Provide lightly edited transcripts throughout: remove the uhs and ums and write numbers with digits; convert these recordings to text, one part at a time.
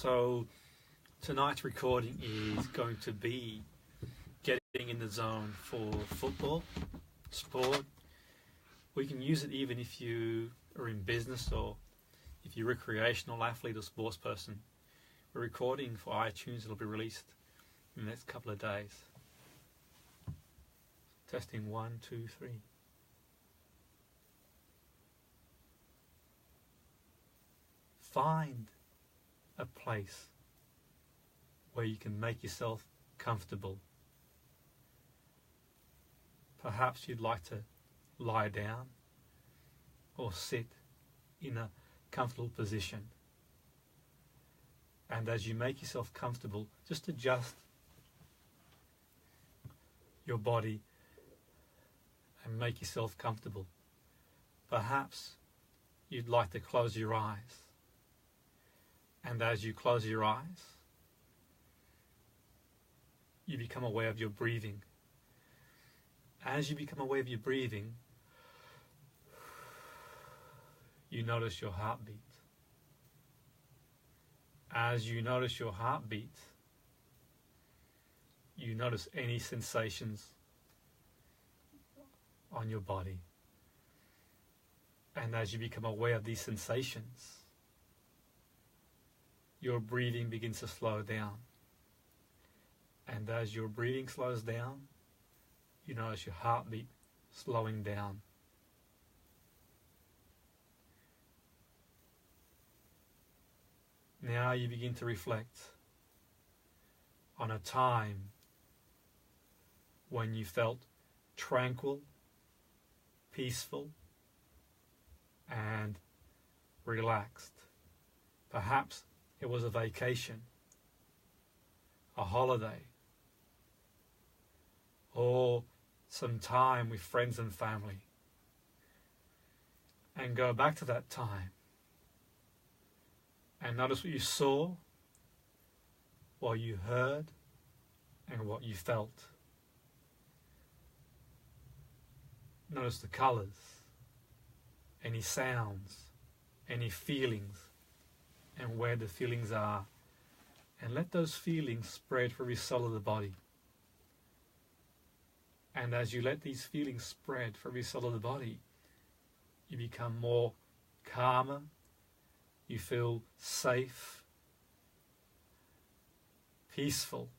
So tonight's recording is going to be getting in the zone for football, sport. We can use it even if you are in business or if you're a recreational athlete or sports person. We're recording for iTunes. It'll be released in the next couple of days. Testing 1, 2, 3. Find a place where you can make yourself comfortable. Perhaps you'd like to lie down or sit in a comfortable position. And as you make yourself comfortable, just adjust your body and make yourself comfortable. Perhaps you'd like to close your eyes. And as you close your eyes, you become aware of your breathing. As you become aware of your breathing, you notice your heartbeat. As you notice your heartbeat, you notice any sensations on your body. And as you become aware of these sensations, your breathing begins to slow down. And as your breathing slows down, you notice your heartbeat slowing down. Now you begin to reflect on a time when you felt tranquil, peaceful, and relaxed. Perhaps it was a vacation, a holiday, or some time with friends and family. And go back to that time and notice what you saw, what you heard, and what you felt. Notice the colors, any sounds, any feelings, and where the feelings are. And let those feelings spread for every cell of the body. And as you let these feelings spread for every cell of the body, you become more calmer, you feel safe, peaceful,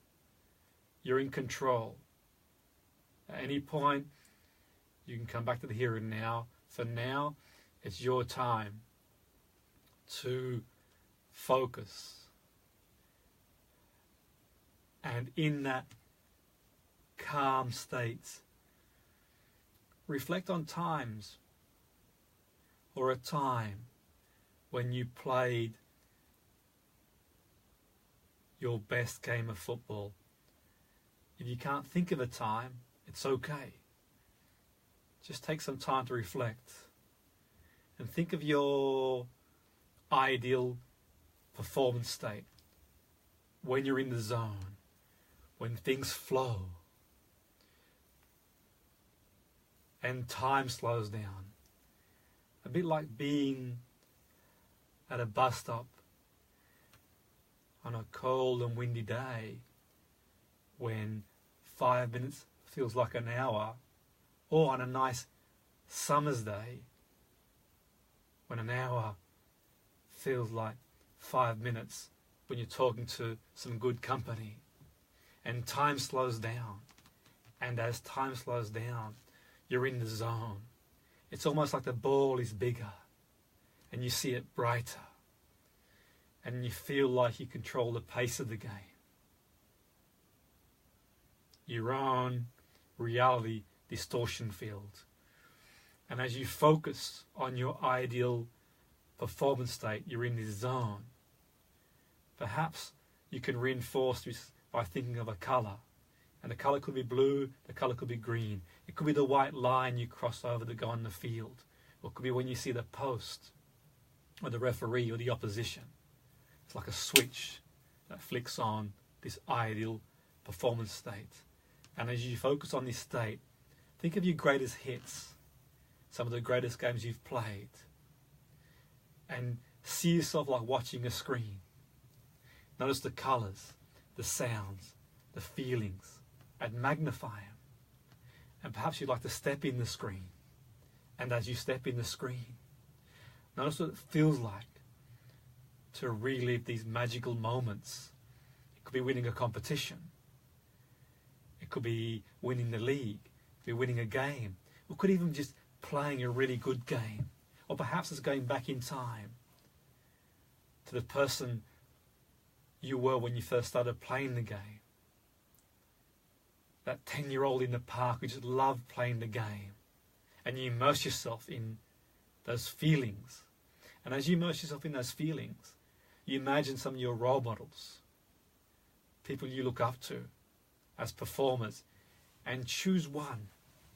you're in control. At any point, you can come back to the here and now. For now, it's your time to focus. And in that calm state, reflect on times or a time when you played your best game of football. If you can't think of a time, it's okay. Just take some time to reflect and think of your ideal performance state, when you're in the zone, when things flow and time slows down. A bit like being at a bus stop on a cold and windy day when 5 minutes feels like an hour, or on a nice summer's day when an hour feels like 5 minutes when you're talking to some good company. And time slows down. And as time slows down, you're in the zone. It's almost like the ball is bigger and you see it brighter. And you feel like you control the pace of the game. Your own reality distortion field. And as you focus on your ideal performance state, you're in this zone. Perhaps you can reinforce this by thinking of a colour. And the colour could be blue, the colour could be green. It could be the white line you cross over to go on the field. Or it could be when you see the post, or the referee, or the opposition. It's like a switch that flicks on this ideal performance state. And as you focus on this state, think of your greatest hits, some of the greatest games you've played, and see yourself like watching a screen. Notice the colours, the sounds, the feelings, and magnify them. And perhaps you'd like to step in the screen. And as you step in the screen, notice what it feels like to relive these magical moments. It could be winning a competition. It could be winning the league. It could be winning a game. It could even just playing a really good game. Or perhaps it's going back in time to the person you were when you first started playing the game. That 10-year-old in the park who just loved playing the game. And you immerse yourself in those feelings. And as you immerse yourself in those feelings, you imagine some of your role models, people you look up to as performers, and choose one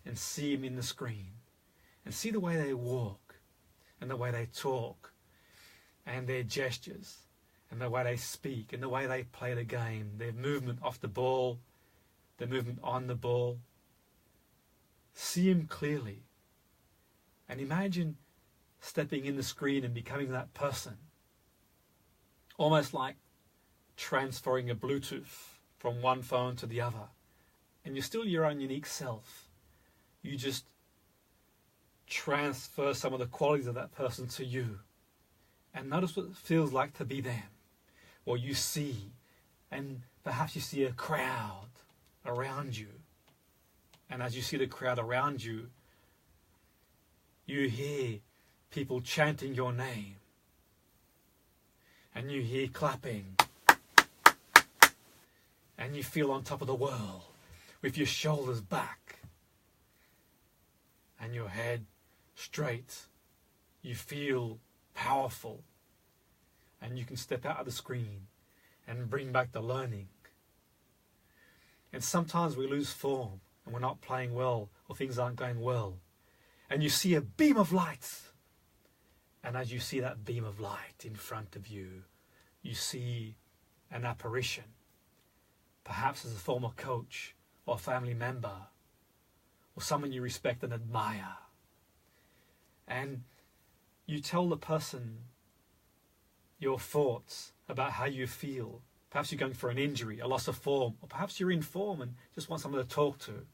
and see them in the screen. And see the way they walk, and the way they talk, and their gestures, and the way they speak, and the way they play the game, their movement off the ball, their movement on the ball. See them clearly. And imagine stepping in the screen and becoming that person. Almost like transferring a Bluetooth from one phone to the other. And you're still your own unique self. You just transfer some of the qualities of that person to you. And notice what it feels like to be them. Or you see, and perhaps you see a crowd around you. And as you see the crowd around you, you hear people chanting your name. And you hear clapping. And you feel on top of the world with your shoulders back and your head straight. You feel powerful. And you can step out of the screen and bring back the learning. And sometimes we lose form and we're not playing well or things aren't going well. And you see a beam of light. And as you see that beam of light in front of you, you see an apparition. Perhaps as a former coach or family member or someone you respect and admire. And you tell the person your thoughts about how you feel. Perhaps you're going for an injury, a loss of form, or perhaps you're in form and just want someone to talk to.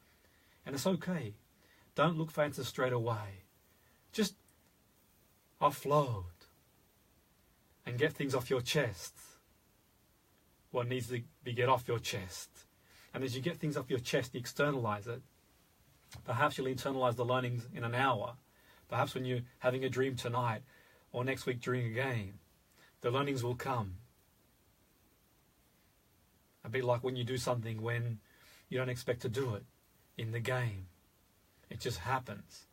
And it's okay. Don't look for answers straight away. Just offload and get things off your chest. What needs to be get off your chest. And as you get things off your chest, you externalize it. Perhaps you'll internalize the learnings in an hour. Perhaps when you're having a dream tonight or next week during a game, the learnings will come. A bit like when you do something when you don't expect to do it in the game. It just happens.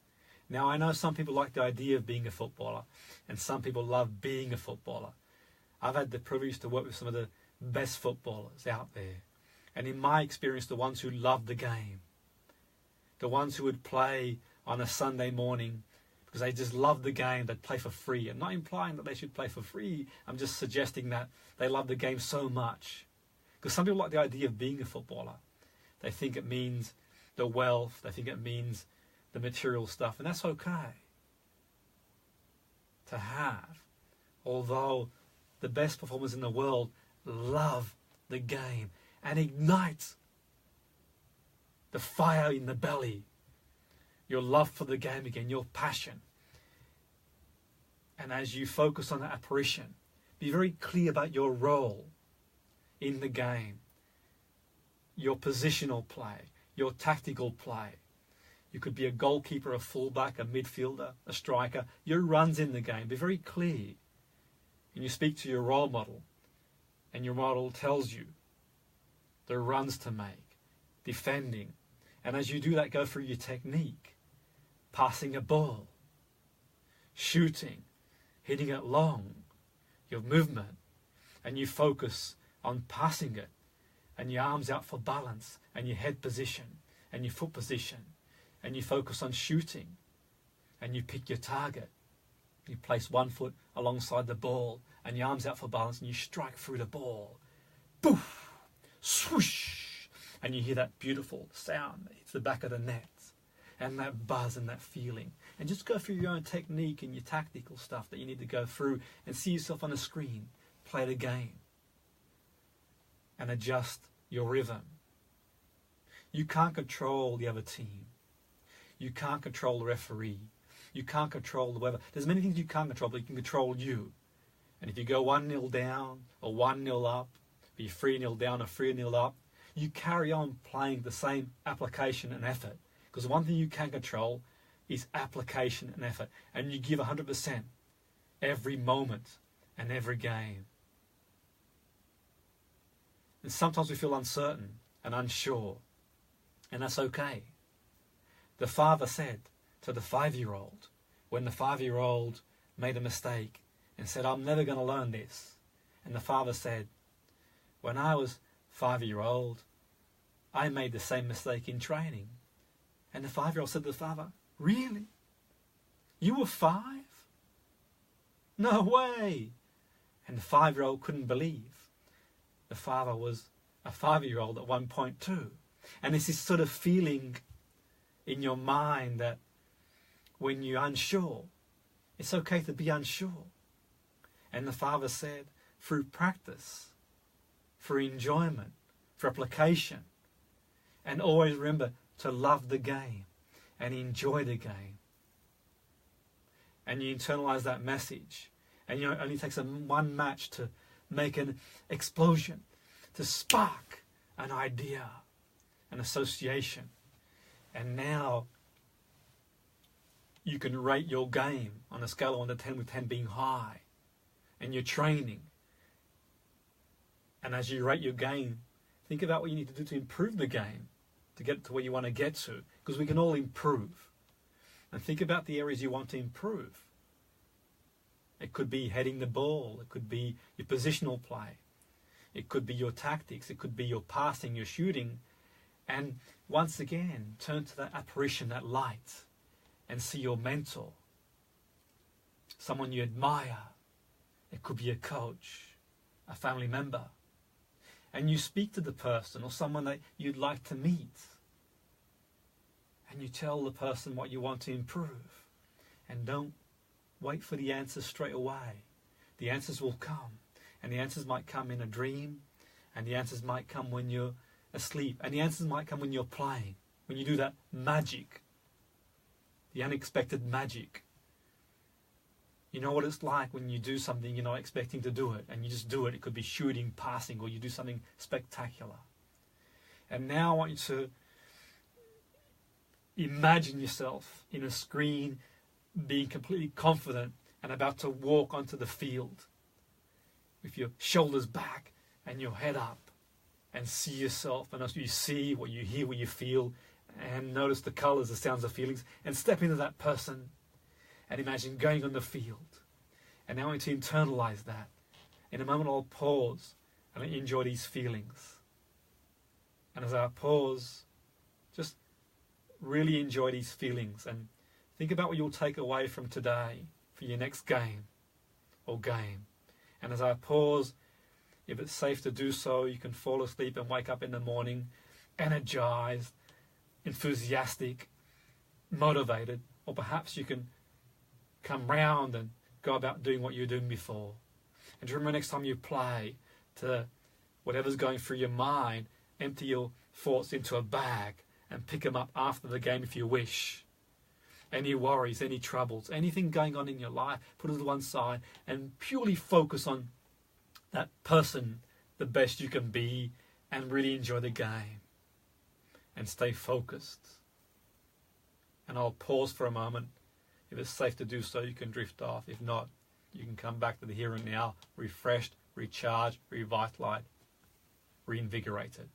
Now, I know some people like the idea of being a footballer, and some people love being a footballer. I've had the privilege to work with some of the best footballers out there. And in my experience, the ones who love the game, the ones who would play on a Sunday morning because they just love the game, they'd play for free. I'm not implying that they should play for free. I'm just suggesting that they love the game so much. Because some people like the idea of being a footballer. They think it means the wealth, they think it means the material stuff, and that's okay to have. Although the best performers in the world love the game and ignite the fire in the belly, your love for the game again, your passion. And as you focus on that apparition, be very clear about your role in the game, your positional play, your tactical play. You could be a goalkeeper, a fullback, a midfielder, a striker. Your runs in the game. Be very clear. And you speak to your role model, and your model tells you the runs to make, defending. And as you do that, go through your technique, passing a ball, shooting, hitting it long, your movement, and you focus on passing it, and your arms out for balance, and your head position, and your foot position, and you focus on shooting, and you pick your target. You place one foot alongside the ball, and your arms out for balance, and you strike through the ball. Boof! Swoosh! And you hear that beautiful sound that hits the back of the net, and that buzz and that feeling. And just go through your own technique and your tactical stuff that you need to go through, and see yourself on the screen. Play the game. and adjust your rhythm. You can't control the other team. You can't control the referee. You can't control the weather. There's many things you can't control, but you can control you. And if you go 1-0 down or 1-0 up, or you're 3-0 down or 3-0 up, you carry on playing the same application and effort. Because one thing you can control is application and effort. And you give 100% every moment and every game. And sometimes we feel uncertain and unsure. And that's okay. The father said to the 5-year-old, when the 5-year-old made a mistake and said, I'm never going to learn this. And the father said, when I was 5-year-old, I made the same mistake in training. And the 5-year-old said to the father, really? You were 5? No way. And the 5-year-old couldn't believe the father was a 5-year-old at one point too. And it's this sort of feeling in your mind that when you're unsure, it's okay to be unsure. And the father said, through practice, through enjoyment, for application, and always remember to love the game and enjoy the game. And you internalize that message. And it only takes one match to make an explosion, to spark an idea, an association. And now you can rate your game on a scale of 1 to 10, with 10 being high. And you're training. And as you rate your game, think about what you need to do to improve the game, to get to where you want to get to. Because we can all improve. And think about the areas you want to improve. It could be heading the ball. It could be your positional play. It could be your tactics. It could be your passing, your shooting. And once again, turn to that apparition, that light, and see your mentor, someone you admire. It could be a coach, a family member. And you speak to the person or someone that you'd like to meet. And you tell the person what you want to improve. And don't wait for the answers straight away. The answers will come. And the answers might come in a dream. And the answers might come when you're asleep. And the answers might come when you're playing. When you do that magic. The unexpected magic. You know what it's like when you do something you're not expecting to do it. And you just do it. It could be shooting, passing, or you do something spectacular. And now I want you to imagine yourself in a screen, being completely confident and about to walk onto the field with your shoulders back and your head up, and see yourself, and as you see what you hear, what you feel, and notice the colors, the sounds, the feelings, and step into that person and imagine going on the field. And now I want you to internalize that. In a moment I'll pause and enjoy these feelings. And as I pause, just really enjoy these feelings and think about what you'll take away from today for your next game or game. And as I pause, if it's safe to do so, you can fall asleep and wake up in the morning energized, enthusiastic, motivated, or perhaps you can come round and go about doing what you were doing before. And to remember next time you play, to whatever's going through your mind, empty your thoughts into a bag and pick them up after the game if you wish. Any worries, any troubles, anything going on in your life, put it to one side and purely focus on that person the best you can be and really enjoy the game. And stay focused. And I'll pause for a moment. If it's safe to do so, you can drift off. If not, you can come back to the here and now, refreshed, recharged, revitalized, reinvigorated.